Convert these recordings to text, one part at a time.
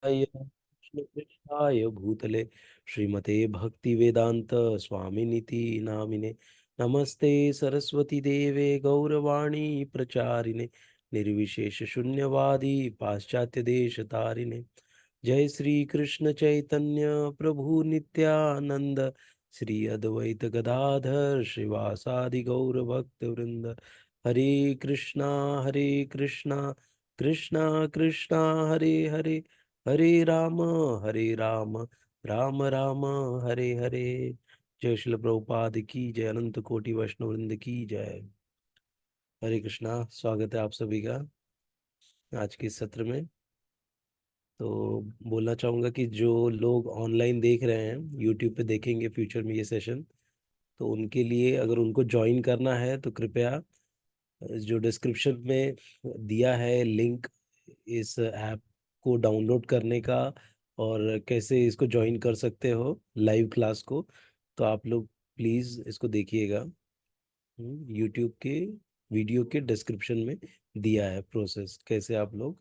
कृष्ण कृष्णाय भूतले श्रीमते भक्ति वेदांत स्वामिनिति नामिने। नमस्ते सरस्वती देवे गौरवाणी प्रचारिणे निर्विशेष शून्यवादी पाश्चात्य देश तारिणे। जय श्री कृष्ण चैतन्य प्रभु नित्यानंद श्री अद्वैत गदाधर श्रीवासादि गौर भक्त वृंद। हरे कृष्णा कृष्णा कृष्णा हरे हरे, हरे राम हरे राम राम राम हरे हरे। जय श्रील प्रभुपाद की जय, अनंत कोटि वैष्णव वृंद की जय। हरे कृष्णा, स्वागत है आप सभी का आज के इस सत्र में। तो बोलना चाहूँगा कि जो लोग ऑनलाइन देख रहे हैं, यूट्यूब पे देखेंगे फ्यूचर में ये सेशन, तो उनके लिए अगर उनको ज्वाइन करना है तो कृपया जो डिस्क्रिप्शन में दिया है लिंक इस ऐप को डाउनलोड करने का और कैसे इसको ज्वाइन कर सकते हो लाइव क्लास को, तो आप लोग प्लीज़ इसको देखिएगा। यूट्यूब के वीडियो के डिस्क्रिप्शन में दिया है प्रोसेस कैसे आप लोग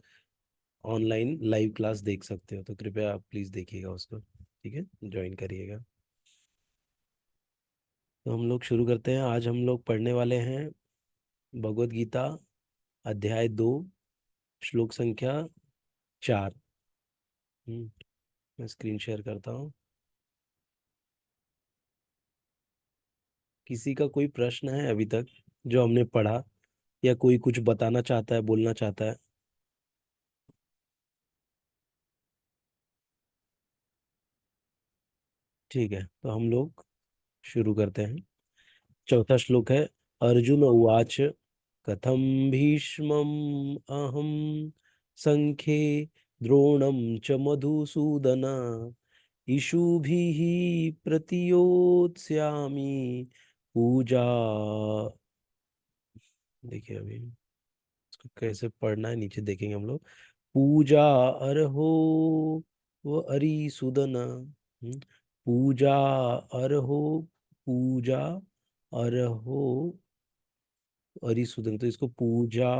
ऑनलाइन लाइव क्लास देख सकते हो, तो कृपया आप प्लीज़ देखिएगा उसको, ठीक है, ज्वाइन करिएगा। तो हम लोग शुरू करते हैं। आज हम लोग पढ़ने वाले हैं भगवत गीता अध्याय 2, श्लोक संख्या 4। मैं स्क्रीन शेयर करता हूँ। किसी का कोई प्रश्न है अभी तक जो हमने पढ़ा, या कोई कुछ बताना चाहता है, बोलना चाहता है? ठीक है, तो हम लोग शुरू करते हैं। चौथा श्लोक है। अर्जुन उवाच कथम भीष्मम् अहम संख्ये द्रोणम च मधुसूदन इषुभिः प्रतियोत्स्यामि पूजा। देखिए अभी इसको कैसे पढ़ना है, नीचे देखेंगे हम लोग। पूजा अर्हो व अरिसुदन। पूजा अर्हो, पूजा अर्हो अरिसुदन, तो इसको पूजा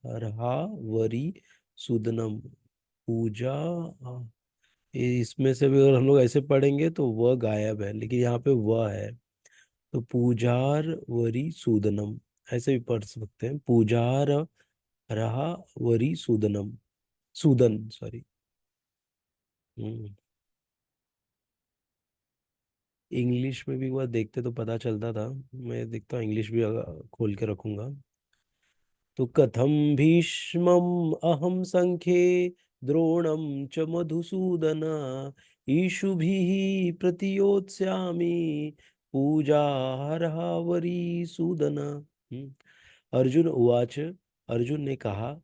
अर्हा वरी सुदनम, पूजा इसमें से भी अगर हम लोग ऐसे पढ़ेंगे तो वह गायब है, लेकिन यहाँ पे वह है। तो पूजार वरी सूदनम ऐसे भी पढ़ सकते हैं, पूजार रहा वरी सूदनम, सूदन सॉरी। हम्म इंग्लिश में भी एक बार देखते तो पता चलता था। मैं देखता हूँ इंग्लिश भी खोल के रखूंगा। तो कथम भीष्मम अहम संख्ये द्रोणम च मधुसूदन ईशुभिः प्रतियोत्स्यामि पूजा हरहावरी सूदन। अर्जुन उवाच, अर्जुन ने कहा,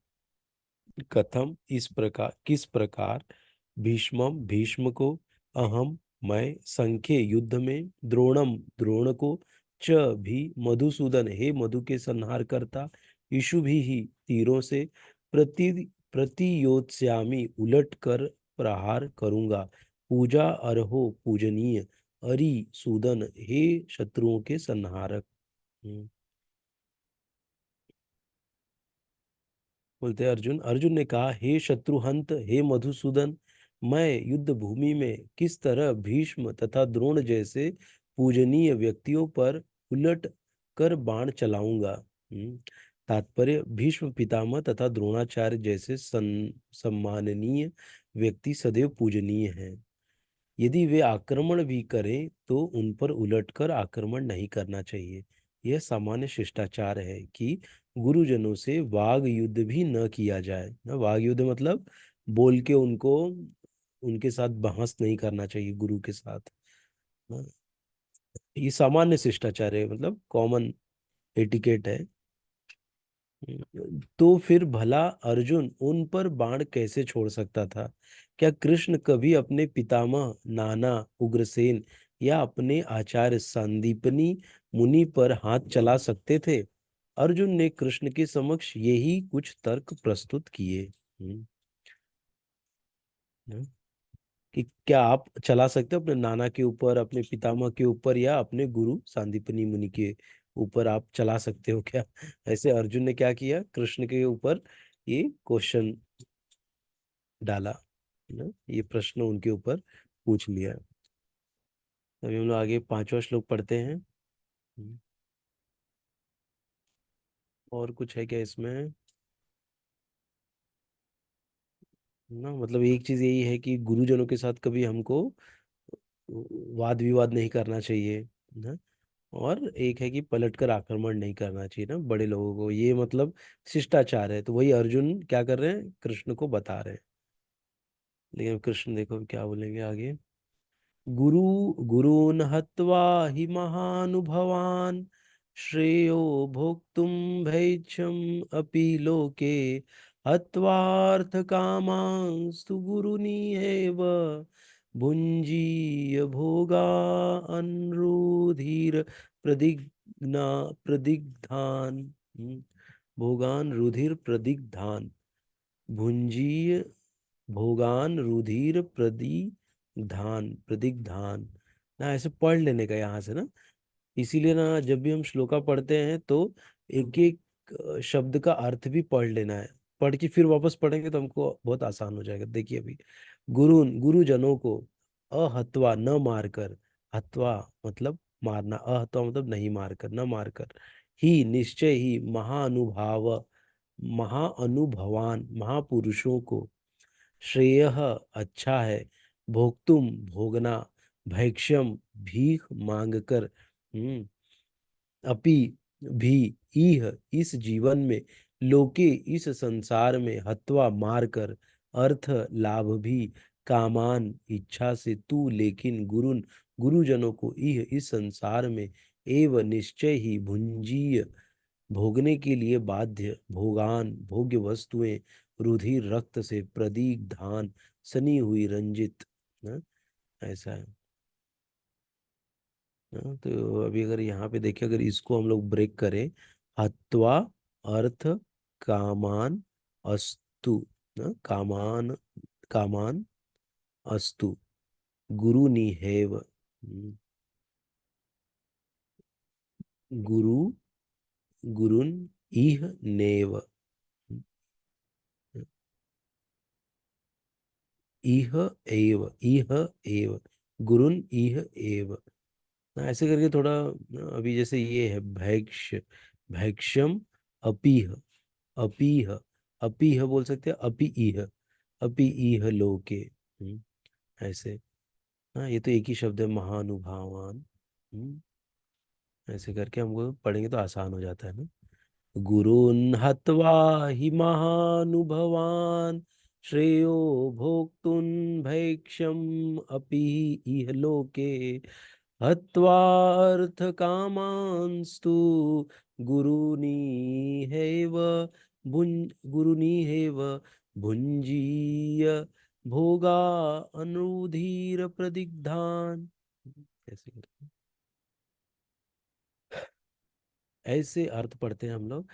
कथम इस प्रकार, किस प्रकार, भीष्मम भीष्म को, अहम मैं, संख्ये युद्ध में, द्रोणम द्रोण को, च भी मधुसूदन हे मधु के संहार करता, इशु भी ही तीरों से, प्रति प्रतियोत्स्यामि उलट कर प्रहार करूंगा, पूजा अर्हो पूजनीय, अरि सूदन हे शत्रुओं के संहारक। हम्म, बोलते हैं अर्जुन, अर्जुन ने कहा, हे शत्रुहंत हे मधुसूदन, मैं युद्ध भूमि में किस तरह भीष्म तथा द्रोण जैसे पूजनीय व्यक्तियों पर उलट कर बाण चलाऊंगा। तात्पर्य, भीष्म पितामह तथा द्रोणाचार्य जैसे सम्माननीय व्यक्ति सदैव पूजनीय हैं। यदि वे आक्रमण भी करें तो उन पर उलटकर आक्रमण नहीं करना चाहिए। यह सामान्य शिष्टाचार है कि गुरुजनों से वाग युद्ध भी न किया जाए। ना, वाग युद्ध मतलब बोल के उनको, उनके साथ बहस नहीं करना चाहिए गुरु के साथ। हाँ, ये सामान्य शिष्टाचार है, मतलब कॉमन एटिकेट है। तो फिर भला अर्जुन उन पर बाण कैसे छोड़ सकता था? क्या कृष्ण कभी अपने पितामह नाना उग्रसेन या अपने आचार्य संदीपनी मुनि पर हाथ चला सकते थे? अर्जुन ने कृष्ण के समक्ष यही कुछ तर्क प्रस्तुत किए। हम्म, कि क्या आप चला सकते हो अपने नाना के ऊपर, अपने पितामह के ऊपर, या अपने गुरु सांदीपनी मुनि के ऊपर आप चला सकते हो क्या? ऐसे अर्जुन ने क्या किया, कृष्ण के ऊपर ये क्वेश्चन डाला। ना, ये प्रश्न उनके ऊपर पूछ लिया। अभी हम लोग आगे पांचवा श्लोक पढ़ते हैं। और कुछ है क्या इसमें? ना मतलब एक चीज यही है कि गुरुजनों के साथ कभी हमको वाद विवाद नहीं करना चाहिए ना। और एक है कि पलट कर आक्रमण नहीं करना चाहिए ना बड़े लोगों को, ये मतलब शिष्टाचार है। तो वही अर्जुन क्या कर रहे हैं, कृष्ण को बता रहे हैं। लेकिन अब कृष्ण देखो क्या बोलेंगे आगे। गुरु गुरून् हत्वा हि महानुभवान् श्रेयो भोक्तुं भैक्षम् अपि लोके हत्वार्थकामांस्तु गुरुनिएव भुञ्जीय भोगान् प्रदिग्ना प्रदिग्धान्। भोगान रुधिर प्रदिग्धान भुंजीय भोगान रुधिर प्रदिग्धान ना, ऐसे पढ़ लेने का यहाँ से ना। इसीलिए ना जब भी हम श्लोका पढ़ते हैं तो एक एक शब्द का अर्थ भी पढ़ लेना है। पढ़ के फिर वापस पढ़ेंगे तो हमको बहुत आसान हो जाएगा। देखिए अभी गुरुजनों को अहत्वा न मारकर, हत्वा मतलब मारना, अहत्वा मतलब नहीं मारकर, न मारकर, ही निश्चय ही महानुभाव महाअनुभवान महापुरुषों को, श्रेयः अच्छा है, भोक्तुम भोगना, भैक्ष्यम भीख मांगकर, अपि भी, इह इस जीवन में, लोके इस संसार में, हत्वा मार कर, अर्थ लाभ भी, कामान इच्छा से तू, लेकिन गुरुजनों को इह इस संसार में, एव निश्चय ही, भुंजीय भोगने के लिए बाध्य, भोगान भोग्य वस्तुएं, रुधिर रक्त से, प्रदीक धान सनी हुई रंजित, ना, ऐसा है। हाँ, तो अभी अगर यहाँ पे देखिए, अगर इसको हम लोग ब्रेक करें, हत्वा अर्थ कामान अस्तु, ना, कामान कामान अस्तु गुरु निहेव, गुरु गुरुन इह नेव, इह एव, इह एव, गुरुन इह एव, ना, ऐसे करके थोड़ा अभी जैसे ये है भैक्ष, भैक्ष्यम अपीह, अपीह, अपीह बोल सकते हैं, अपी इह लोके, ऐसे। हाँ, ये तो एक ही शब्द है, महानुभावान। हम्म, ऐसे करके हमको पढ़ेंगे तो आसान हो जाता है ना। गुरून् हत्वा हि महानुभवान् श्रेयो भोक्तुं भैक्षम् अपि इह लोके हत्वार्थकामांस्तु गुरुनिहैव गुरुनिहैव भुञ्जीय भोगा अनुधीर प्रदिग्धान, ऐसे करके ऐसे अर्थ पढ़ते हैं हम लोग।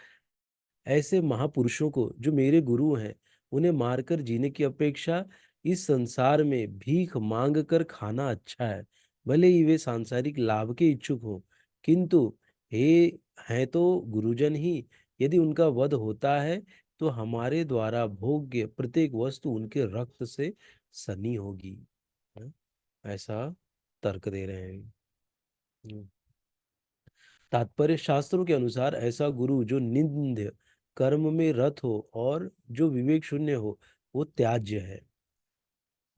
ऐसे महापुरुषों को जो मेरे गुरु हैं, उन्हें मारकर जीने की अपेक्षा इस संसार में भीख मांग कर खाना अच्छा है। भले ही वे सांसारिक लाभ के इच्छुक हों, किंतु हे हैं तो गुरुजन ही। यदि उनका वध होता है तो हमारे द्वारा भोग्य प्रत्येक वस्तु उनके रक्त से सनी होगी। हाँ, ऐसा तर्क दे रहे हैं। हम्म। तात्पर्य शास्त्रों के अनुसार ऐसा गुरु जो निंद्य कर्म में रत हो और जो विवेक शून्य हो, वो त्याज्य है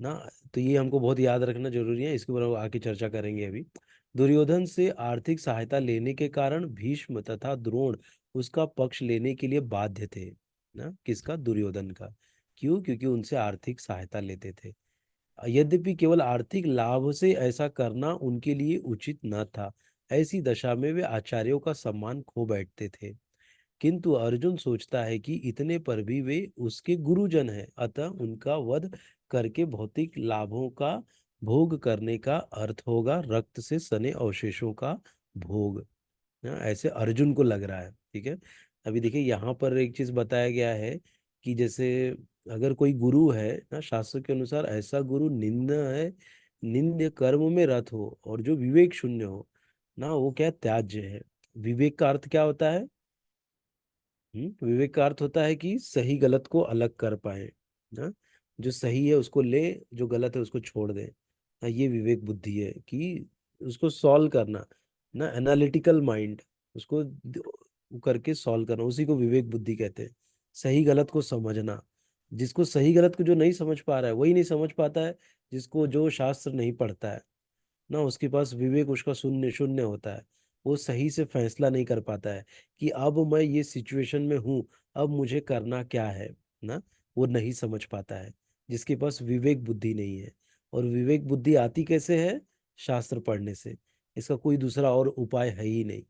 ना। तो ये हमको बहुत याद रखना जरूरी है, इसके ऊपर हम आगे चर्चा करेंगे अभी। दुर्योधन से आर्थिक सहायता लेने के कारण भीष्म तथा द्रोण उसका पक्ष लेने के लिए बाध्य थे। ना, किसका? दुर्योधन का। क्यों? क्योंकि उनसे आर्थिक सहायता लेते थे। यद्यपि केवल आर्थिक लाभ से ऐसा करना उनके लिए उचित न था। ऐसी दशा में वे आचार्यों का सम्मान खो बैठते थे। किंतु अर्जुन सोचता है कि इतने पर भी वे उसके गुरुजन हैं, अतः उनका वध करके भौतिक लाभों का भोग करने का अर्थ होगा रक्त से सने अवशेषों का भोग। ऐसे अर्जुन को लग रहा है। ठीक है। अभी देखिए यहाँ पर एक चीज बताया गया है कि जैसे अगर कोई गुरु है ना, शास्त्र के अनुसार ऐसा गुरु निंद है, निंद्य कर्म में रत हो और जो विवेक शून्य हो ना, वो क्या त्याज्य है। विवेक का अर्थ क्या होता है? विवेक का अर्थ होता है कि सही गलत को अलग कर पाए ना। जो सही है उसको ले, जो गलत है उसको छोड़ दे। हाँ, ये विवेक बुद्धि है कि उसको सॉल्व करना, ना एनालिटिकल माइंड, उसको करके सॉल्व करना, उसी को विवेक बुद्धि कहते हैं। सही गलत को समझना, जिसको सही गलत को जो नहीं समझ पा रहा है वही नहीं समझ पाता है, जिसको जो शास्त्र नहीं पढ़ता है ना उसके पास विवेक उसका शून्य शून्य होता है। वो सही से फैसला नहीं कर पाता है कि अब मैं ये सिचुएशन में हूँ, अब मुझे करना क्या है ना, वो नहीं समझ पाता है, जिसके पास विवेक बुद्धि नहीं है। और विवेक बुद्धि आती कैसे है? शास्त्र पढ़ने से। इसका कोई दूसरा और उपाय है ही नहीं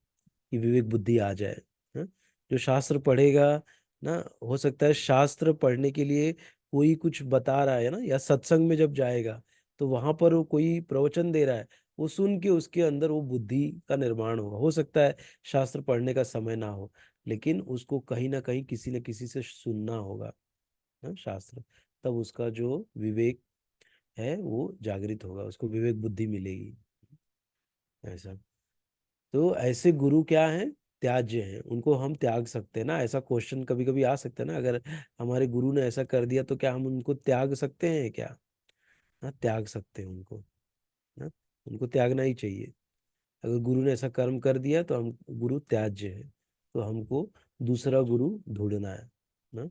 कि विवेक बुद्धि आ जाए। हाँ? जो शास्त्र पढ़ेगा ना, हो सकता है शास्त्र पढ़ने के लिए कोई कुछ बता रहा है ना, या सत्संग में जब जाएगा तो वहां पर वो कोई प्रवचन दे रहा है, वो सुन के उसके अंदर वो बुद्धि का निर्माण होगा। हो सकता है शास्त्र पढ़ने का समय ना हो, लेकिन उसको कहीं ना कहीं किसी न किसी से सुनना होगा ना शास्त्र, तब उसका जो विवेक है वो जागृत होगा, उसको विवेक बुद्धि मिलेगी। ऐसा। तो ऐसे गुरु क्या हैं? त्याज्य हैं, उनको हम त्याग सकते हैं ना। ऐसा क्वेश्चन कभी कभी आ सकता है ना, अगर हमारे गुरु ने ऐसा कर दिया तो क्या हम उनको त्याग सकते हैं क्या? हाँ, त्याग सकते हैं उनको। हाँ, उनको त्यागना ही चाहिए। अगर गुरु ने ऐसा कर्म कर दिया तो हम गुरु त्याज्य है, तो हमको दूसरा गुरु ढूंढना है ना।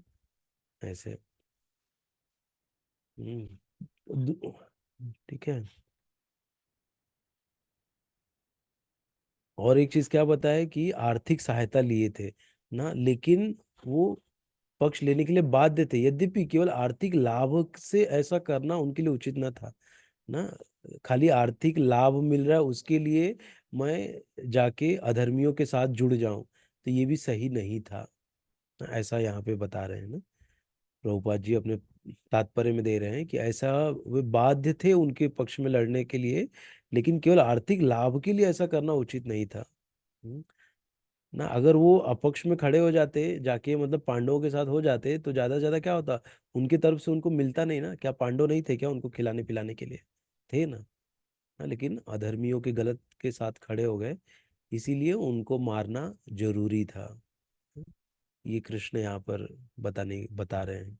ऐसे। दू- ठीक है। और एक चीज क्या बताया कि आर्थिक सहायता लिए थे ना, लेकिन वो पक्ष लेने के लिए बाध्य थे, यद्यपि केवल आर्थिक लाभ से ऐसा करना उनके लिए उचित न था ना। खाली आर्थिक लाभ मिल रहा है उसके लिए मैं जाके अधर्मियों के साथ जुड़ जाऊं, तो ये भी सही नहीं था। ऐसा यहाँ पे बता रहे हैं ना प्रभुपाद जी अपने तात्पर्य में दे रहे हैं कि ऐसा वे बाध्य थे उनके पक्ष में लड़ने के लिए, लेकिन केवल आर्थिक लाभ के लिए ऐसा करना उचित नहीं था। हम्म। ना अगर वो अपक्ष में खड़े हो जाते जाके, मतलब पांडवों के साथ हो जाते, तो ज्यादा से ज्यादा क्या होता, उनकी तरफ से उनको मिलता नहीं ना। क्या पांडव नहीं थे क्या उनको खिलाने पिलाने के लिए? थे ना। हाँ, लेकिन अधर्मियों के गलत के साथ खड़े हो गए, इसीलिए उनको मारना जरूरी था। ये कृष्ण यहाँ पर बता रहे हैं।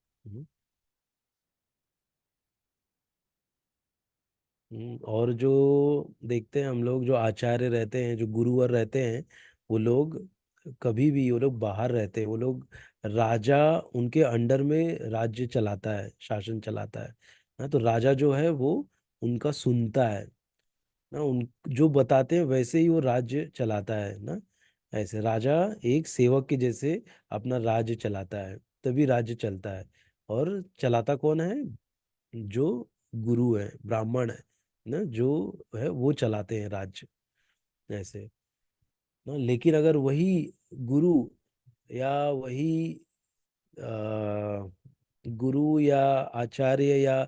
और जो देखते हैं हम लोग, जो आचार्य रहते हैं, जो गुरुवर रहते हैं, वो लोग कभी भी, वो लोग बाहर रहते हैं, वो लोग राजा उनके अंडर में राज्य चलाता है, शासन चलाता है ना, तो राजा जो है वो उनका सुनता है ना, उन जो बताते हैं वैसे ही वो राज्य चलाता है ना। ऐसे राजा एक सेवक के जैसे अपना राज्य चलाता है, तभी राज्य चलता है। और चलाता कौन है? जो गुरु है, ब्राह्मण है ना, जो है वो चलाते हैं राज्य। ऐसे ना। लेकिन अगर वही गुरु या वही गुरु या आचार्य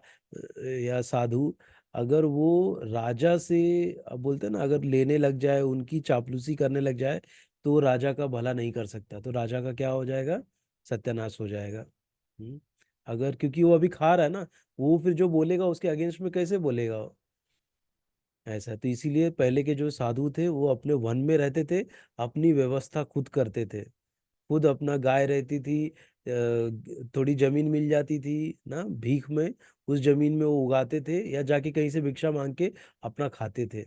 या साधु, अगर वो राजा से, अब बोलते हैं ना, अगर लेने लग जाए, उनकी चापलूसी करने लग जाए, तो वो राजा का भला नहीं कर सकता, तो राजा का क्या हो जाएगा? सत्यानाश हो जाएगा। हम्म। अगर क्योंकि वो अभी खा रहा है ना, वो फिर जो बोलेगा उसके अगेंस्ट में कैसे बोलेगा वो? ऐसा। तो इसीलिए पहले के जो साधु थे वो अपने वन में रहते थे, अपनी व्यवस्था खुद करते थे, खुद अपना गाय रहती थी, थोड़ी जमीन मिल जाती थी ना भीख में, उस जमीन में वो उगाते थे, या जाके कहीं से भिक्षा मांग के अपना खाते थे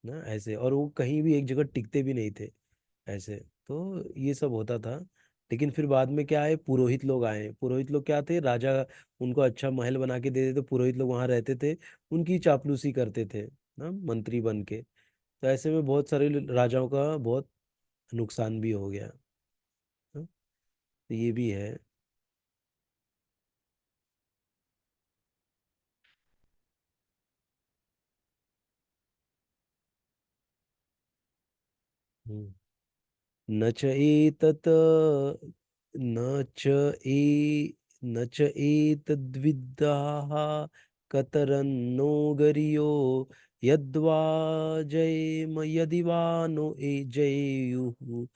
ना। ऐसे। और वो कहीं भी एक जगह टिकते भी नहीं थे। ऐसे। तो ये सब होता था। लेकिन फिर बाद में क्या है, पुरोहित लोग आए। पुरोहित लोग क्या थे? राजा उनको अच्छा महल बना के दे देते, पुरोहित लोग वहां रहते थे, उनकी चापलूसी करते थे ना, मंत्री बन के। तो ऐसे में बहुत सारे राजाओं का बहुत नुकसान भी हो गया। हाँ, तो ये भी है। हम्म। न च एतत् न च ए न च एतद्विद्धाः कतरन्नो गरियो यद्वा जयेम यदि वा नो ए जयेयुः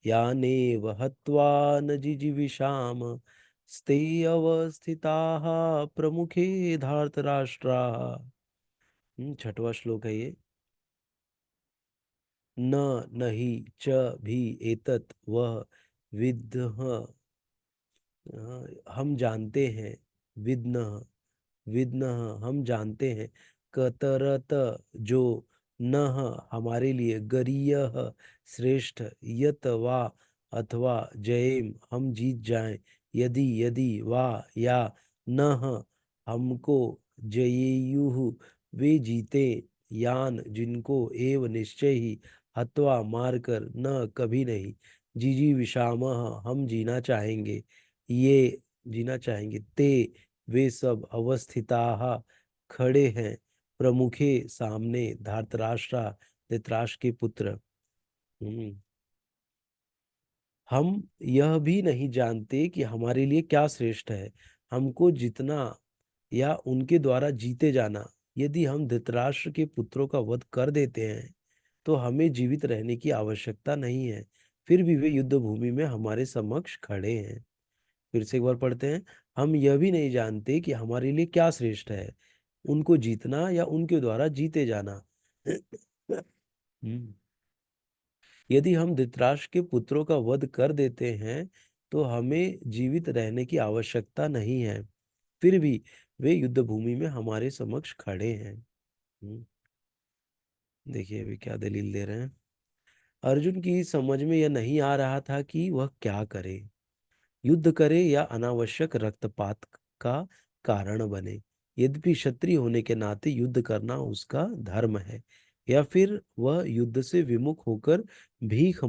यानेव हत्वा न जिजीविषाम स्ते अवस्थिताः प्रमुखे धार्तराष्ट्राः। छठवां श्लोक है ये। न नहीं च भी एतत् वह विद्ह हम जानते हैं विद्नः, विद्नः हम जानते हैं, कतरत जो, नह हमारे लिए, गरीयः श्रेष्ठ, यत वा अथवा, जयेम हम जीत जाएं, यदि यदि वा या, नह हमको, जयेयुः वे जीते, यान जिनको, एव निश्चय ही, हत्वा मारकर, न कभी नहीं, जीजी विषामः हम जीना चाहेंगे, ये जीना चाहेंगे, ते वे सब, अवस्थिताः खड़े हैं, प्रमुखे सामने, धार्तराष्ट्रा धृतराष्ट्र के पुत्र। हम्म, हम यह भी नहीं जानते कि हमारे लिए क्या श्रेष्ठ है, हमको जितना या उनके द्वारा जीते जाना। यदि हम धृतराष्ट्र के पुत्रों का वध कर देते हैं तो हमें जीवित रहने की आवश्यकता नहीं है, फिर भी वे युद्ध भूमि में हमारे समक्ष खड़े हैं। फिर से एक बार पढ़ते हैं। हम यह भी नहीं जानते कि हमारे लिए क्या श्रेष्ठ है, उनको जीतना या उनके द्वारा जीते जाना। हम्म, यदि हम धृतराष्ट्र के पुत्रों का वध कर देते हैं तो हमें जीवित रहने की आवश्यकता नहीं है, फिर भी वे युद्ध भूमि में हमारे समक्ष खड़े हैं। देखिए अभी क्या दलील दे रहे हैं। अर्जुन की समझ में यह नहीं आ रहा था कि वह क्या करे, युद्ध करे या अनावश्यक रक्तपात का कारण बने। यद्यपि क्षत्रिय होने के नाते युद्ध करना उसका धर्म है, या फिर वह युद्ध से विमुख होकर भीख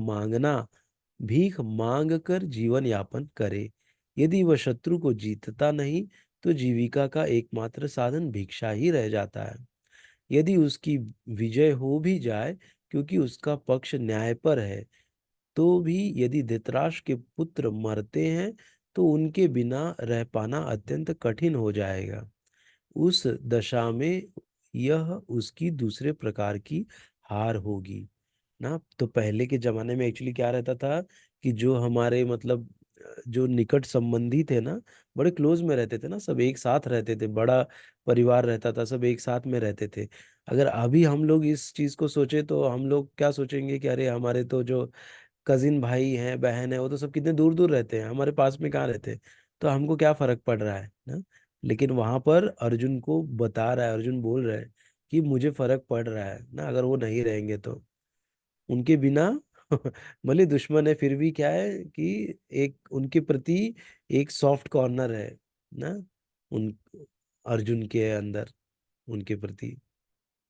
मांग कर जीवन यापन करे। यदि वह शत्रु को जीतता नहीं तो जीविका का एकमात्र साधन भिक्षा ही रह जाता है। यदि उसकी विजय हो भी जाए, क्योंकि उसका पक्ष न्याय पर है, तो भी यदि धृतराष्ट्र के पुत्र मरते हैं तो उनके बिना रह पाना अत्यंत कठिन हो जाएगा। उस दशा में यह उसकी दूसरे प्रकार की हार होगी ना। तो पहले के जमाने में एक्चुअली क्या रहता था कि जो हमारे मतलब जो निकट संबंधी थे ना, बड़े क्लोज में रहते थे ना, सब एक साथ रहते थे, बड़ा परिवार रहता था, सब एक साथ में रहते थे। अगर अभी हम लोग इस चीज को सोचे तो हम लोग क्या सोचेंगे कि अरे हमारे तो जो कजिन भाई हैं बहन है वो तो सब कितने दूर दूर रहते हैं, हमारे पास में कहाँ रहते हैं, तो हमको क्या फर्क पड़ रहा है ना। लेकिन वहां पर अर्जुन को बता रहा है, अर्जुन बोल रहा है कि मुझे फर्क पड़ रहा है ना, अगर वो नहीं रहेंगे तो उनके बिना भले दुश्मन है फिर भी क्या है कि एक उनके प्रति एक सॉफ्ट कॉर्नर है ना, उन अर्जुन के अंदर उनके प्रति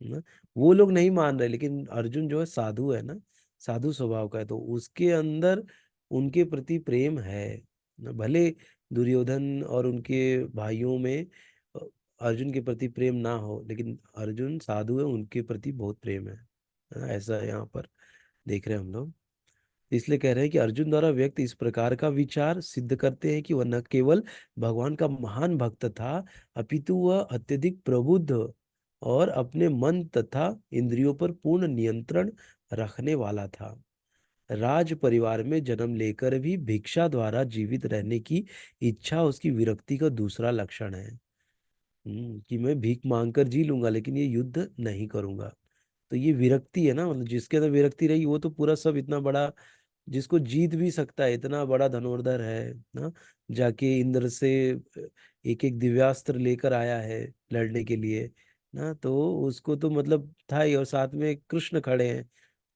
ना। वो लोग नहीं मान रहे, लेकिन अर्जुन जो है साधु है ना, साधु स्वभाव का है, तो उसके अंदर उनके प्रति प्रेम है ना। भले दुर्योधन और उनके भाइयों में अ, अर्जुन के प्रति प्रेम ना हो, लेकिन अर्जुन साधु है, उनके प्रति बहुत प्रेम है ना। ऐसा यहाँ पर देख रहे हैं हम लोग। इसलिए कह रहे हैं कि अर्जुन द्वारा व्यक्त इस प्रकार का विचार सिद्ध करते हैं कि वह न केवल भगवान का महान भक्त था, अपितु वह अत्यधिक प्रबुद्ध और अपने मन तथा इंद्रियों पर पूर्ण नियंत्रण रखने वाला था। राज परिवार में जन्म लेकर भी भिक्षा द्वारा जीवित रहने की इच्छा उसकी विरक्ति का दूसरा लक्षण है। कि मैं भीख मांग कर जी लूंगा लेकिन ये युद्ध नहीं करूंगा। तो ये विरक्ति है ना, मतलब जिसके अंदर विरक्ति रही वो तो पूरा सब इतना बड़ा, जिसको जीत भी सकता है, इतना बड़ा धनुर्धर है ना, जाके इंद्र से एक एक दिव्यास्त्र लेकर आया है लड़ने के लिए ना, तो उसको तो मतलब था ही, और साथ में कृष्ण खड़े हैं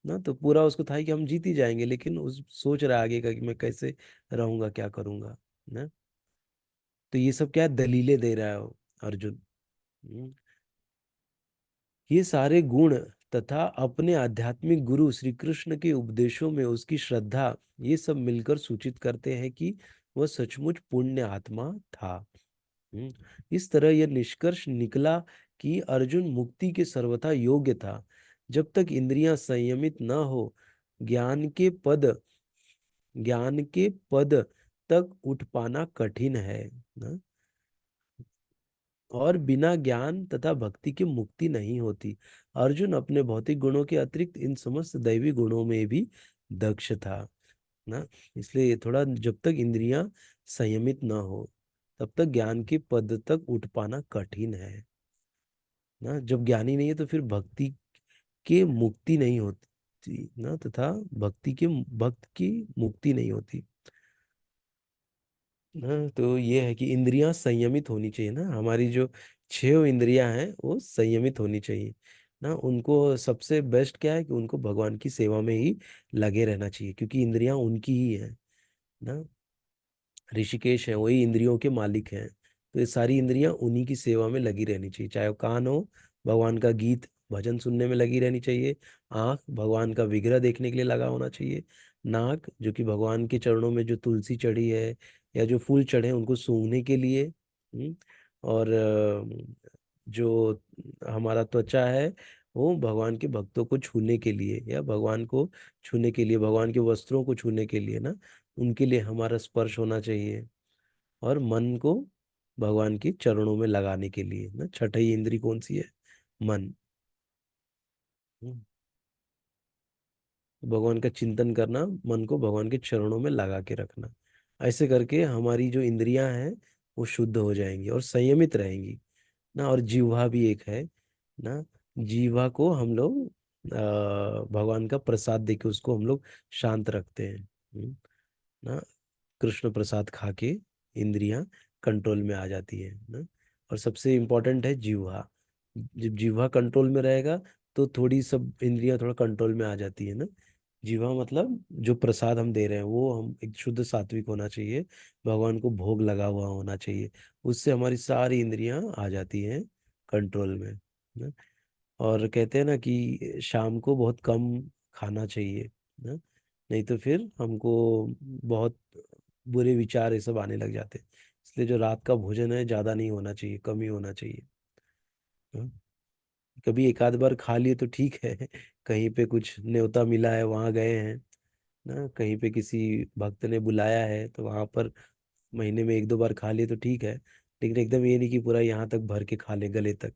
ना, तो पूरा उसको था ही कि हम जीत ही जाएंगे, लेकिन उस सोच रहा है आगे का कि मैं कैसे रहूंगा क्या करूंगा ना। तो ये सब क्या दलीलें दे रहा है वो अर्जुन। हम्म, ये सारे गुण तथा अपने आध्यात्मिक गुरु श्री कृष्ण के उपदेशों में उसकी श्रद्धा, ये सब मिलकर सूचित करते हैं कि वह सचमुच पुण्य आत्मा था। हम्म, इस तरह यह निष्कर्ष निकला कि अर्जुन मुक्ति के सर्वथा योग्य था। जब तक इंद्रियां संयमित न हो, ज्ञान के पद ज्ञान के पद तक उठ पाना कठिन है ना। और बिना ज्ञान तथा भक्ति की मुक्ति नहीं होती। अर्जुन अपने भौतिक गुणों के अतिरिक्त इन समस्त दैवी गुणों में भी दक्ष था ना। इसलिए थोड़ा जब तक इंद्रियां संयमित ना हो तब तक ज्ञान के पद तक उठ पाना कठिन है ना। जब ज्ञानी नहीं है तो फिर भक्ति के मुक्ति नहीं होती ना, तथा भक्त की मुक्ति नहीं होती। हाँ, तो ये है कि इंद्रियां संयमित होनी चाहिए ना, हमारी जो छह इंद्रियां हैं वो संयमित होनी चाहिए ना। उनको सबसे बेस्ट क्या है कि उनको भगवान की सेवा में ही लगे रहना चाहिए, क्योंकि इंद्रियां उनकी ही है ना। ऋषिकेश है वही इंद्रियों के मालिक हैं, तो ये सारी इंद्रियां उन्हीं की सेवा में लगी रहनी चाहिए। चाहे वो कान हो, भगवान का गीत भजन सुनने में लगी रहनी चाहिए। आंख भगवान का विग्रह देखने के लिए लगा होना चाहिए। नाक जो कि भगवान के चरणों में जो तुलसी चढ़ी है या जो फूल चढ़े हैं उनको सूंघने के लिए। और जो हमारा त्वचा है वो भगवान के भक्तों को छूने के लिए या भगवान को छूने के लिए, भगवान के वस्त्रों को छूने के लिए ना, उनके लिए हमारा स्पर्श होना चाहिए। और मन को भगवान के चरणों में लगाने के लिए ना, छठी इंद्री कौन सी है? मन। हम्म, भगवान का चिंतन करना, मन को भगवान के चरणों में लगा के रखना। ऐसे करके हमारी जो इंद्रियां हैं वो शुद्ध हो जाएंगी और संयमित रहेंगी ना। और जीवा भी एक है ना, जीवा को हम लोग भगवान का प्रसाद देके उसको हम लोग शांत रखते हैं। ना, कृष्ण प्रसाद खा के इंद्रियां कंट्रोल में आ जाती है ना। और सबसे इम्पोर्टेंट है जीवा। जब जीवा कंट्रोल में रहेगा तो थोड़ी सब इंद्रियां थोड़ा कंट्रोल में आ जाती है ना। जीवा मतलब जो प्रसाद हम दे रहे हैं वो हम एक शुद्ध सात्विक होना चाहिए, भगवान को भोग लगा हुआ होना चाहिए। उससे हमारी सारी इंद्रियां आ जाती हैं कंट्रोल में ना। और कहते हैं ना कि शाम को बहुत कम खाना चाहिए ना, नहीं तो फिर हमको बहुत बुरे विचार ये सब आने लग जाते हैं। इसलिए जो रात का भोजन है ज्यादा नहीं होना चाहिए, कम ही होना चाहिए। हाँ? कभी एक आध बार खा लिए तो ठीक है कहीं पे कुछ न्योता मिला है वहां गए हैं ना, कहीं पे किसी भक्त ने बुलाया है तो वहां पर महीने में एक दो बार खा लिए तो ठीक है। लेकिन एकदम ये नहीं कि पूरा यहाँ तक भर के खा ले गले तक,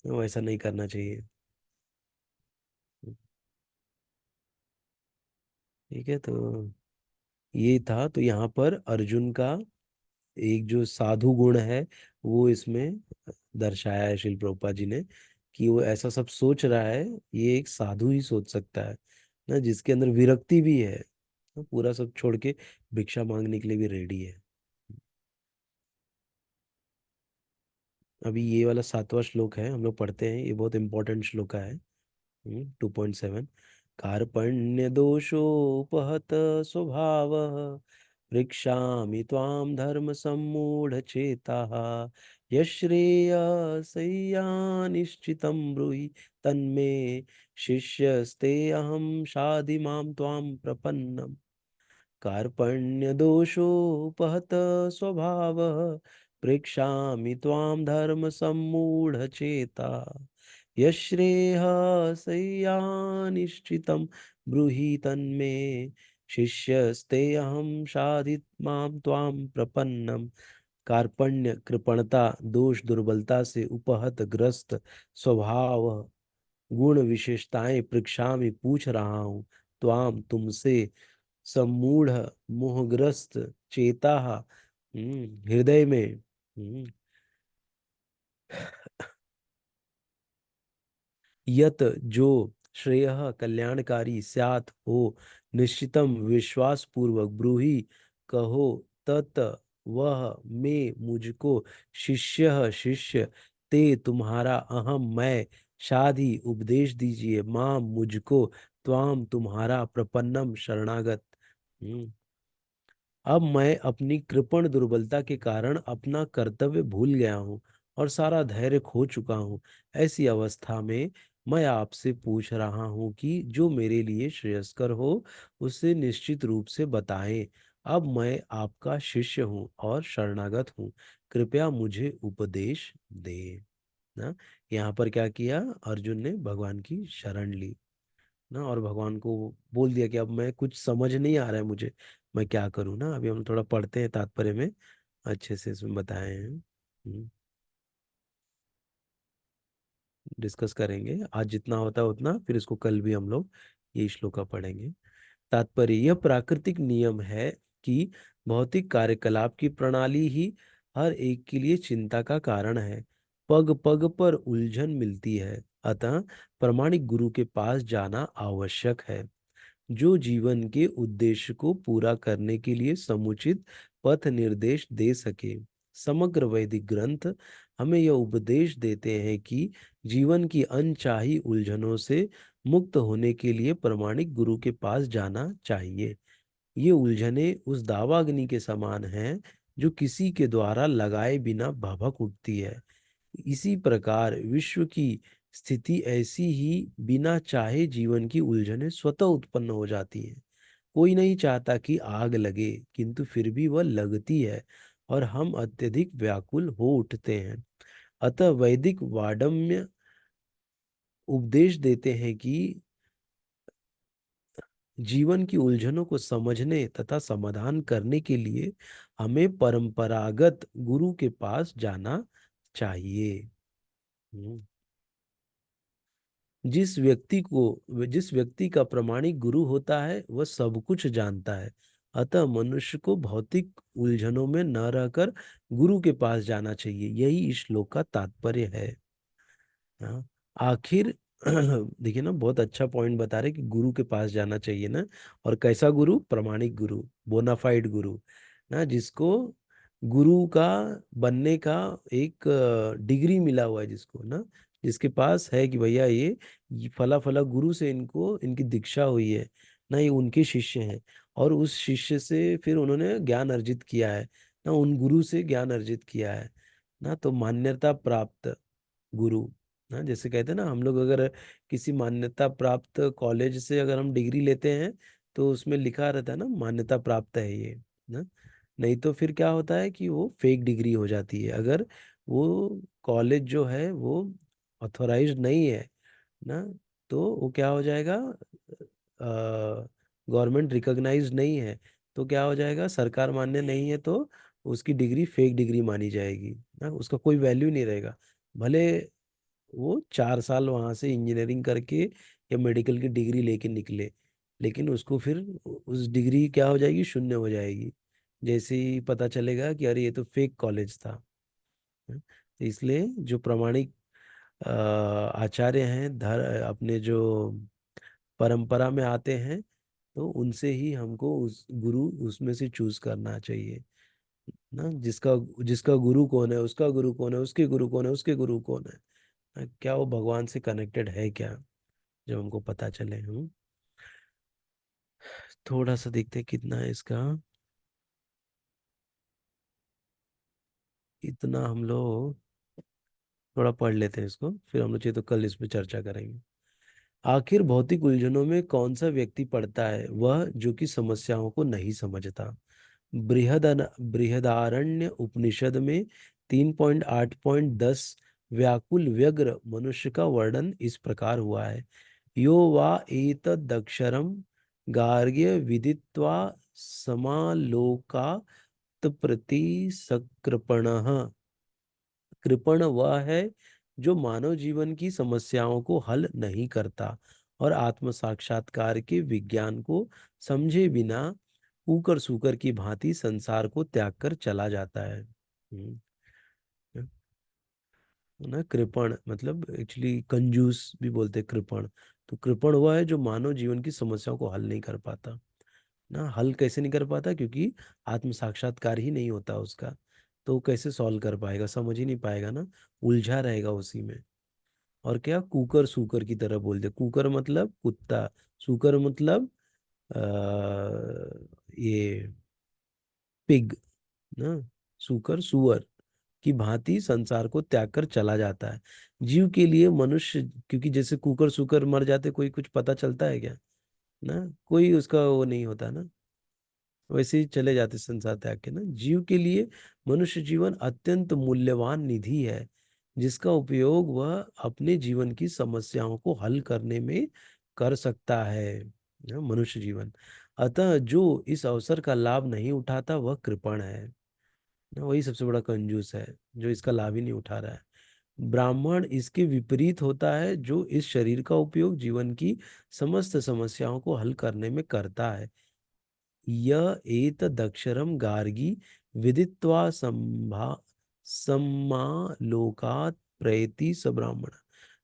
तो ऐसा नहीं करना चाहिए। ठीक है, तो ये था। तो यहाँ पर अर्जुन का एक जो साधु गुण है वो इसमें दर्शाया है शिल प्रभुपाद जी ने, कि वो ऐसा सब सोच रहा है, ये एक साधु ही सोच सकता है ना, जिसके अंदर विरक्ति भी है, तो पूरा सब छोड़ के भिक्षा मांगने के लिए भी रेडी है। अभी ये वाला सातवां श्लोक है, हम लोग पढ़ते हैं, ये बहुत इंपॉर्टेंट श्लोक है। 2.7। कार्पण्य दोषोपहत स्वभाव पृक्षामि त्वां धर्म सम्मूढ़ चेताः यश्रेयसय्यानिश्चितं ब्रूहि तन्मे शिष्यस्ते अहं शाधि मां त्वां प्रपन्नम्। कार्पण्यदोषोपहत स्वभावः प्रेक्षामि त्वां धर्म सम्मूढ़ चेता यश्रेयः सय्यानिश्चितं ब्रूहि तन्मे शिष्यस्ते अहं शाधि मां त्वां प्रपन्नम। कार्पण्य कृपणता, दोष दुर्बलता से उपहत ग्रस्त स्वभाव, गुण विशेषताएं परीक्षा में पूछ रहा हूँ त्वाम तुमसे, सम्मूढ़ मोहग्रस्त चेता, हृदय में यत जो श्रेय कल्याणकारी स्यात् हो निश्चितम विश्वास पूर्वक ब्रूहि कहो तत वह मैं मुझको शिष्य शिष्य ते तुम्हारा अहम मैं शाधि उपदेश दीजिए मां मुझको त्वाम तुम्हारा प्रपन्नम शरणागत। हम्म, अब मैं अपनी कृपण दुर्बलता के कारण अपना कर्तव्य भूल गया हूँ और सारा धैर्य खो चुका हूँ। ऐसी अवस्था में मैं आपसे पूछ रहा हूँ कि जो मेरे लिए श्रेयस्कर हो उसे निश्चित रूप से बताएं। अब मैं आपका शिष्य हूँ और शरणागत हूँ, कृपया मुझे उपदेश दे ना। यहाँ पर क्या किया, अर्जुन ने भगवान की शरण ली ना, और भगवान को बोल दिया कि अब मैं कुछ समझ नहीं आ रहा है मुझे, मैं क्या करूँ ना। अभी हम थोड़ा पढ़ते हैं तात्पर्य में, अच्छे से इसमें बताए हैं। डिस्कस करेंगे आज जितना होता है उतना, फिर इसको कल भी हम लोग ये श्लोका पढ़ेंगे। तात्पर्य, यह प्राकृतिक नियम है कि भौतिक कार्यकलाप की प्रणाली ही हर एक के लिए चिंता का कारण है। पग पग पर उलझन मिलती है, अतः प्रामाणिक गुरु के पास जाना आवश्यक है, जो जीवन के उद्देश्य को पूरा करने के लिए समुचित पथ निर्देश दे सके। समग्र वैदिक ग्रंथ हमें यह उपदेश देते हैं कि जीवन की अनचाही उलझनों से मुक्त होने के लिए प्रामाणिक गुरु के पास जाना चाहिए। ये उलझने उस दावाग्नि के समान हैं जो किसी के द्वारा लगाए बिना भभक उठती है। इसी प्रकार विश्व की स्थिति ऐसी ही बिना चाहे जीवन की उलझने स्वतः उत्पन्न हो जाती हैं। कोई नहीं चाहता कि आग लगे, किंतु फिर भी वह लगती है और हम अत्यधिक व्याकुल हो उठते हैं। अतः वैदिक वाड्मय उपदेश देते हैं कि जीवन की उलझनों को समझने तथा समाधान करने के लिए हमें परंपरागत गुरु के पास जाना चाहिए। हम्म। जिस व्यक्ति का प्रामाणिक गुरु होता है वह सब कुछ जानता है। अतः मनुष्य को भौतिक उलझनों में न रहकर गुरु के पास जाना चाहिए। यही इस श्लोक का तात्पर्य है। हाँ, आखिर देखिए ना, बहुत अच्छा पॉइंट बता रहे कि गुरु के पास जाना चाहिए ना। और कैसा गुरु? प्रामाणिक गुरु, बोनाफाइड गुरु ना, जिसको गुरु का बनने का एक डिग्री मिला हुआ है, जिसको ना, जिसके पास है कि भैया ये फला फला गुरु से इनको इनकी दीक्षा हुई है ना, ये उनके शिष्य हैं। और उस शिष्य से फिर उन्होंने ज्ञान अर्जित किया है ना, उन गुरु से ज्ञान अर्जित किया है ना, तो मान्यता प्राप्त गुरु ना। जैसे कहते हैं ना, हम लोग अगर किसी मान्यता प्राप्त कॉलेज से अगर हम डिग्री लेते हैं तो उसमें लिखा रहता है ना, मान्यता प्राप्त है ये ना। नहीं तो फिर क्या होता है कि वो फेक डिग्री हो जाती है, अगर वो कॉलेज जो है वो ऑथोराइज्ड नहीं है ना, तो वो क्या हो जाएगा, गवर्नमेंट रिकॉग्नाइज्ड नहीं है, तो क्या हो जाएगा, सरकार मान्य नहीं है, तो उसकी डिग्री फेक डिग्री मानी जाएगी ना, उसका कोई वैल्यू नहीं रहेगा। भले वो 4 साल वहां से इंजीनियरिंग करके या मेडिकल की डिग्री लेके निकले, लेकिन उसको फिर उस डिग्री क्या हो जाएगी, शून्य हो जाएगी, जैसे ही पता चलेगा कि अरे ये तो फेक कॉलेज था। तो इसलिए जो प्रामाणिक आचार्य हैं, धर अपने जो परंपरा में आते हैं, तो उनसे ही हमको उस गुरु उसमें से चूज करना चाहिए ना। जिसका जिसका गुरु कौन है, उसका गुरु कौन है, उसके गुरु कौन है, उसके गुरु कौन है क्या वो भगवान से कनेक्टेड है क्या, जब हमको पता चले। हम थोड़ा सा देखते हैं कितना है इसका। इतना हम लोग थोड़ा पढ़ लेते हैं इसको, फिर हम लोग चाहिए तो कल इस पे चर्चा करेंगे। आखिर भौतिक उलझनों में कौन सा व्यक्ति पड़ता है? वह जो कि समस्याओं को नहीं समझता। बृहदारण्य उपनिषद में 3.8.10 व्याकुल व्यग्र मनुष्य का वर्णन इस प्रकार हुआ है। यो वा एतदक्षरम गार्ग्य विदित्वा समालोकात् प्रति सकृपणः। कृपण वह है जो मानव जीवन की समस्याओं को हल नहीं करता और आत्म साक्षात्कार के विज्ञान को समझे बिना ऊकर सूकर की भांति संसार को त्याग कर चला जाता है। ना, कृपण मतलब एक्चुअली कंजूस भी बोलते हैं कृपण। तो कृपण वह है जो मानव जीवन की समस्याओं को हल नहीं कर पाता ना। हल कैसे नहीं कर पाता? क्योंकि आत्म साक्षात्कार ही नहीं होता उसका, तो वो कैसे सॉल्व कर पाएगा, समझ ही नहीं पाएगा ना, उलझा रहेगा उसी में। और क्या, कुकर सूकर की तरह बोलते, कुकर मतलब कुत्ता, सूकर मतलब ये पिग ना, सूकर सुअर की भांति संसार को त्याग कर चला जाता है। जीव के लिए मनुष्य, क्योंकि जैसे कुकर सूकर मर जाते, कोई कुछ पता चलता है क्या ना, कोई उसका वो नहीं होता ना, वैसे ही चले जाते संसार त्याग के ना। जीव के लिए मनुष्य जीवन अत्यंत मूल्यवान निधि है, जिसका उपयोग वह अपने जीवन की समस्याओं को हल करने में कर सकता है ना, मनुष्य जीवन। अतः जो इस अवसर का लाभ नहीं उठाता वह कृपण है ना, वही सबसे बड़ा कंजूस है जो इसका लाभ ही नहीं उठा रहा है। ब्राह्मण इसके विपरीत होता है, जो इस शरीर का उपयोग जीवन की समस्त समस्याओं को हल करने में करता है। य एतदक्षरम गार्गी विदित्वा सम्मालोकात् प्रयति स ब्राह्मण।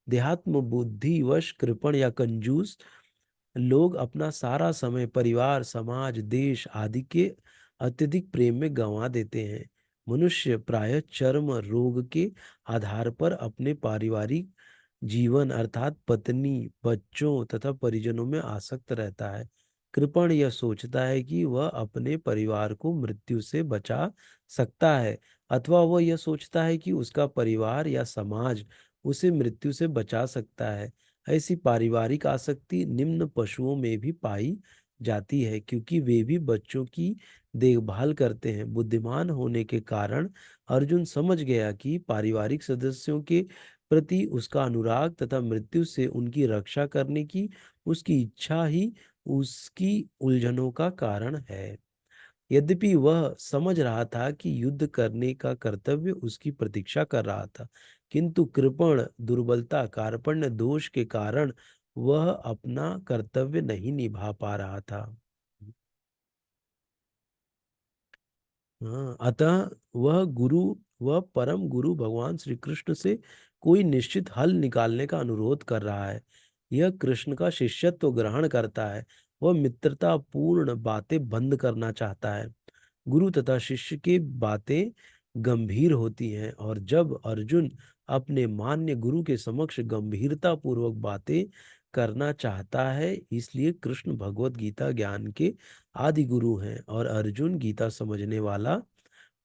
देहात्म बुद्धि वश कृपण या कंजूस लोग अपना सारा समय परिवार, समाज, देश आदि के अत्यधिक प्रेम में गंवा देते हैं। मनुष्य प्रायः चर्म रोग के आधार पर अपने पारिवारिक जीवन अर्थात पत्नी, बच्चों तथा परिजनों में आसक्त रहता है। कृपण यह सोचता है कि वह अपने परिवार को मृत्यु से बचा सकता है, अथवा वह यह सोचता है कि उसका परिवार या समाज उसे मृत्यु से बचा सकता है। ऐसी पारिवारिक आसक्ति निम्न पशुओं में भी पाई जाती है, क्योंकि वे भी बच्चों की देखभाल करते हैं। बुद्धिमान होने के कारण अर्जुन समझ गया कि पारिवारिक सदस्यों के प्रति उसका अनुराग तथा मृत्यु से उनकी रक्षा करने की उसकी इच्छा ही उसकी उलझनों का कारण है। यद्यपि वह समझ रहा था कि युद्ध करने का कर्तव्य उसकी प्रतीक्षा कर रहा था, किंतु कृपण दुर्बलता, कार्पण्य दोष के कारण वह अपना कर्तव्य नहीं निभा पा रहा था। हाँ, अतः वह परम गुरु भगवान श्री कृष्ण से कोई निश्चित हल निकालने का अनुरोध कर रहा है। यह कृष्ण का शिष्यत्व ग्रहण करता है। वह मित्रता पूर्ण बातें बंद करना चाहता है। गुरु तथा शिष्य की बातें गंभीर होती हैं, और जब अर्जुन अपने मान्य गुरु के समक्ष गंभीरता पूर्वक बातें करना चाहता है, इसलिए कृष्ण भगवत गीता ज्ञान के आदि गुरु हैं और अर्जुन गीता समझने वाला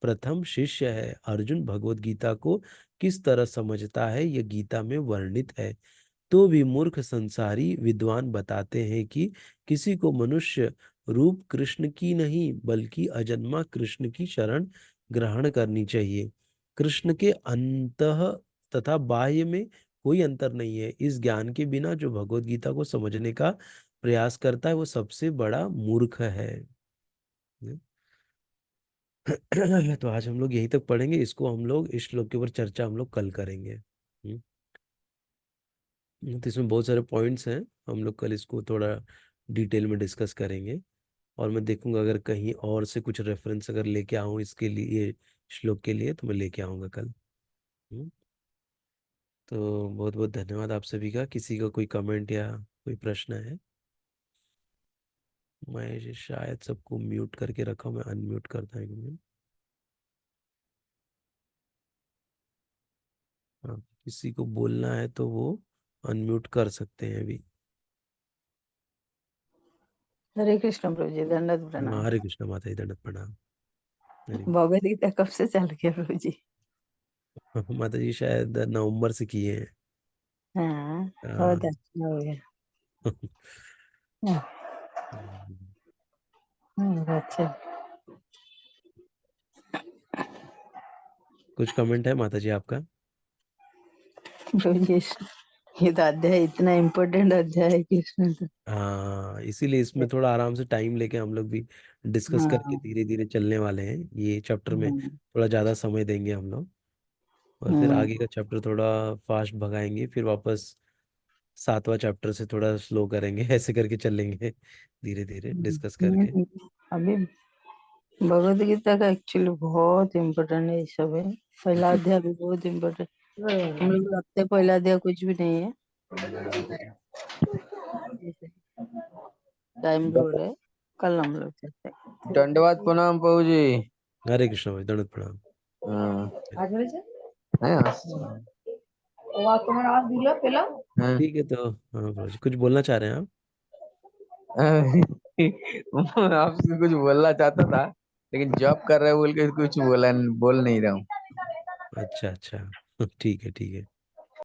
प्रथम शिष्य है। अर्जुन भगवत गीता को किस तरह समझता है, यह गीता में वर्णित है। तो भी मूर्ख संसारी विद्वान बताते हैं कि किसी को मनुष्य रूप कृष्ण की नहीं बल्कि अजन्मा कृष्ण की शरण ग्रहण करनी चाहिए। कृष्ण के अंतः तथा बाह्य में कोई अंतर नहीं है। इस ज्ञान के बिना जो भगवत गीता को समझने का प्रयास करता है वो सबसे बड़ा मूर्ख है। तो आज हम लोग यहीं तक पढ़ेंगे। इसको हम लोग इस श्लोक के ऊपर चर्चा हम लोग कल करेंगे। तो इसमें बहुत सारे पॉइंट्स हैं। हम लोग कल इसको थोड़ा डिटेल में डिस्कस करेंगे, और मैं देखूंगा अगर कहीं और से कुछ रेफरेंस अगर लेके आऊँ इसके लिए, श्लोक के लिए, तो मैं लेके आऊँगा कल। हम्म, तो बहुत बहुत धन्यवाद आप सभी का। किसी का कोई कमेंट या कोई प्रश्न है? मैं शायद सबको म्यूट करके रखा हूँ, मैं अनम्यूट करता हूँ। हाँ, किसी को बोलना है तो वो अनम्यूट कर सकते हैं अभी। हरे कृष्ण प्रभु जी, दंडवत हाँ, प्रणाम। हरे कृष्ण माता जी, दंडवत प्रणाम। हरे भगवद गीता कब से चल गया प्रभु जी? माता जी शायद नवंबर से किए हैं। हाँ, बहुत हाँ। अच्छा हो गया। अच्छा कुछ कमेंट है माता जी आपका? प्रभु जी, ये तो अध्याय इतना इम्पोर्टेंट अध्याय है कृष्ण का। हाँ, इसीलिए इसमें थोड़ा आराम से टाइम लेके हम लोग भी डिस्कस करके हाँ, धीरे धीरे चलने वाले हैं। ये चैप्टर में हाँ, थोड़ा ज़्यादा समय देंगे हम लोग, और फिर हाँ, आगे का चैप्टर थोड़ा फास्ट भगाएंगे, फिर वापस सातवां चैप्टर से थोड़ा स्लो करेंगे। ऐसे करके चलेंगे धीरे धीरे डिस्कस करके। अभी भगवद गीता का एक्चुअली बहुत इम्पोर्टेंट है, ये सब है। पहला अध्याय भी बहुत इम्पोर्टेंट। हम लोग रखते पहला अध्याय कुछ भी नहीं है, टाइम भी हो रहा है। कल हम लोग चलते हैं। दंडवत प्रणाम प्रभु जी। हरे कृष्ण भाई, दंडवत प्रणाम। हाँ। है हाँ। ठीक है, तो हाँ प्रभु जी, कुछ बोलना चाह रहे हैं आप? आपसे कुछ बोलना चाहता था, लेकिन जॉब कर रहे बोल के कुछ बोल नहीं रहा हूँ। अच्छा अच्छा। ठीक है ठीक है।